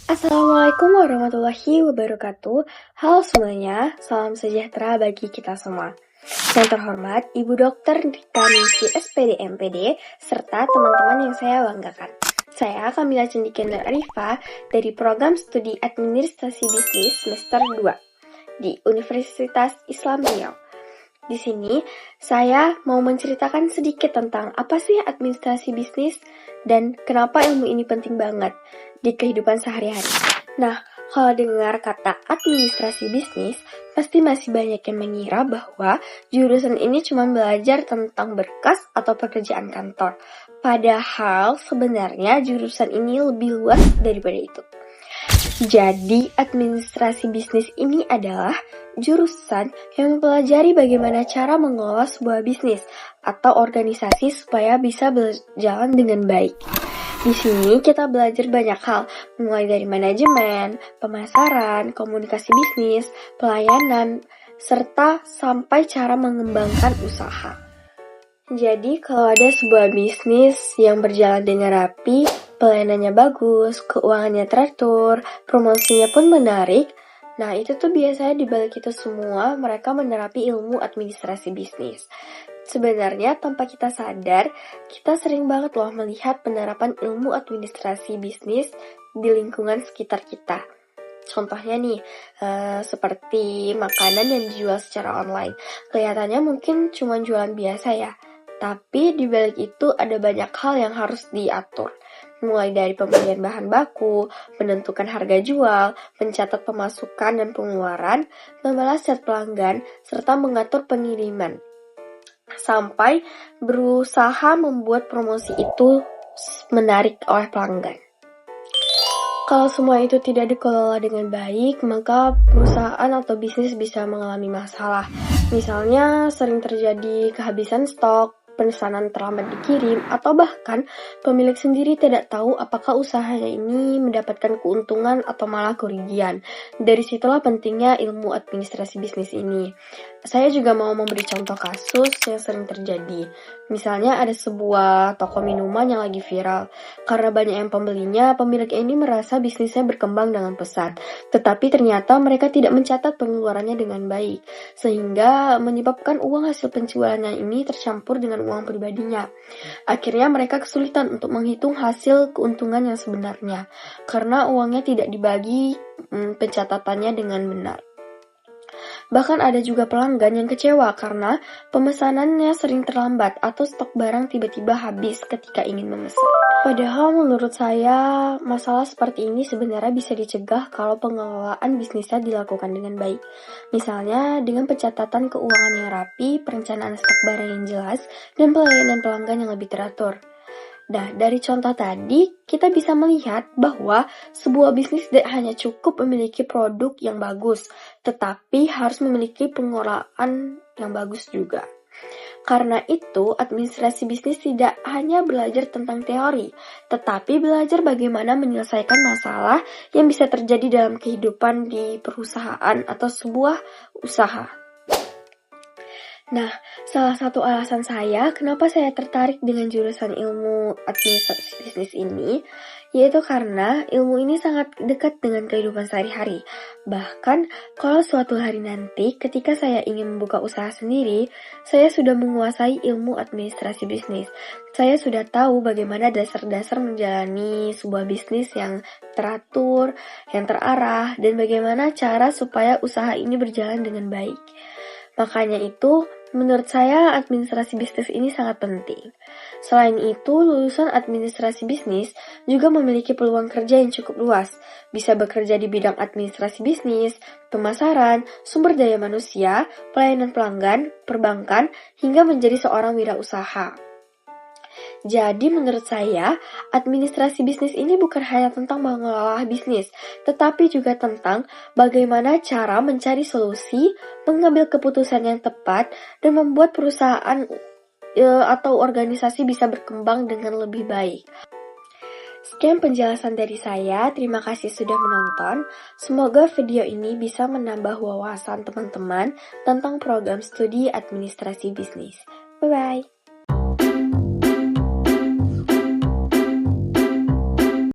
Assalamualaikum warahmatullahi wabarakatuh. Halo semuanya, salam sejahtera bagi kita semua. Yang terhormat, Ibu Dokter Rika Ningsi SPD MPD, serta teman-teman yang saya banggakan. Saya Kamila Cendikian Arifah dari Program Studi Administrasi Bisnis Semester 2 di Universitas Islam Riau. Di sini, saya mau menceritakan sedikit tentang apa sih administrasi bisnis dan kenapa ilmu ini penting banget di kehidupan sehari-hari. Nah, kalau dengar kata administrasi bisnis, pasti masih banyak yang mengira bahwa jurusan ini cuma belajar tentang berkas atau pekerjaan kantor. Padahal sebenarnya jurusan ini lebih luas daripada itu. Jadi, administrasi bisnis ini adalah jurusan yang mempelajari bagaimana cara mengelola sebuah bisnis atau organisasi supaya bisa berjalan dengan baik. Di sini kita belajar banyak hal, mulai dari manajemen, pemasaran, komunikasi bisnis, pelayanan, serta sampai cara mengembangkan usaha. Jadi kalau ada sebuah bisnis yang berjalan dengan rapi, pelayanannya bagus, keuangannya teratur, promosinya pun menarik, nah itu tuh biasanya dibalik itu semua mereka menerapi ilmu administrasi bisnis. Sebenarnya tanpa kita sadar, kita sering banget loh melihat penerapan ilmu administrasi bisnis di lingkungan sekitar kita. Contohnya nih, seperti makanan yang dijual secara online. Kelihatannya mungkin cuma jualan biasa ya, tapi di balik itu ada banyak hal yang harus diatur. Mulai dari pembelian bahan baku, menentukan harga jual, mencatat pemasukan dan pengeluaran, membalas chat pelanggan, serta mengatur pengiriman. Sampai berusaha membuat promosi itu menarik oleh pelanggan. Kalau semua itu tidak dikelola dengan baik, maka perusahaan atau bisnis bisa mengalami masalah. Misalnya sering terjadi kehabisan stok, pesanan terlambat dikirim, atau bahkan pemilik sendiri tidak tahu apakah usahanya ini mendapatkan keuntungan atau malah kerugian. Dari situlah pentingnya ilmu administrasi bisnis ini. Saya juga mau memberi contoh kasus yang sering terjadi. Misalnya ada sebuah toko minuman yang lagi viral. Karena banyak yang pembelinya, pemilik ini merasa bisnisnya berkembang dengan pesat. Tetapi ternyata mereka tidak mencatat pengeluarannya dengan baik. Sehingga menyebabkan uang hasil penjualannya ini tercampur dengan uang pribadinya. Akhirnya mereka kesulitan untuk menghitung hasil keuntungan yang sebenarnya. Karena uangnya tidak dibagi pencatatannya dengan benar. Bahkan ada juga pelanggan yang kecewa karena pemesanannya sering terlambat atau stok barang tiba-tiba habis ketika ingin memesan. Padahal menurut saya, masalah seperti ini sebenarnya bisa dicegah kalau pengelolaan bisnisnya dilakukan dengan baik. Misalnya dengan pencatatan keuangan yang rapi, perencanaan stok barang yang jelas, dan pelayanan pelanggan yang lebih teratur. Nah, dari contoh tadi, kita bisa melihat bahwa sebuah bisnis tidak hanya cukup memiliki produk yang bagus, tetapi harus memiliki pengelolaan yang bagus juga. Karena itu, administrasi bisnis tidak hanya belajar tentang teori, tetapi belajar bagaimana menyelesaikan masalah yang bisa terjadi dalam kehidupan di perusahaan atau sebuah usaha. Nah, salah satu alasan saya kenapa saya tertarik dengan jurusan ilmu administrasi bisnis ini, yaitu karena ilmu ini sangat dekat dengan kehidupan sehari-hari. Bahkan, kalau suatu hari nanti ketika saya ingin membuka usaha sendiri, saya sudah menguasai ilmu administrasi bisnis. Saya sudah tahu bagaimana dasar-dasar menjalani sebuah bisnis yang teratur, yang terarah, dan bagaimana cara supaya usaha ini berjalan dengan baik. Makanya itu, menurut saya administrasi bisnis ini sangat penting. Selain itu, lulusan administrasi bisnis juga memiliki peluang kerja yang cukup luas. Bisa bekerja di bidang administrasi bisnis, pemasaran, sumber daya manusia, pelayanan pelanggan, perbankan, hingga menjadi seorang wirausaha. Jadi menurut saya, administrasi bisnis ini bukan hanya tentang mengelola bisnis, tetapi juga tentang bagaimana cara mencari solusi, mengambil keputusan yang tepat, dan membuat perusahaan atau organisasi bisa berkembang dengan lebih baik. Sekian penjelasan dari saya, terima kasih sudah menonton. Semoga video ini bisa menambah wawasan teman-teman tentang program studi administrasi bisnis. Bye-bye!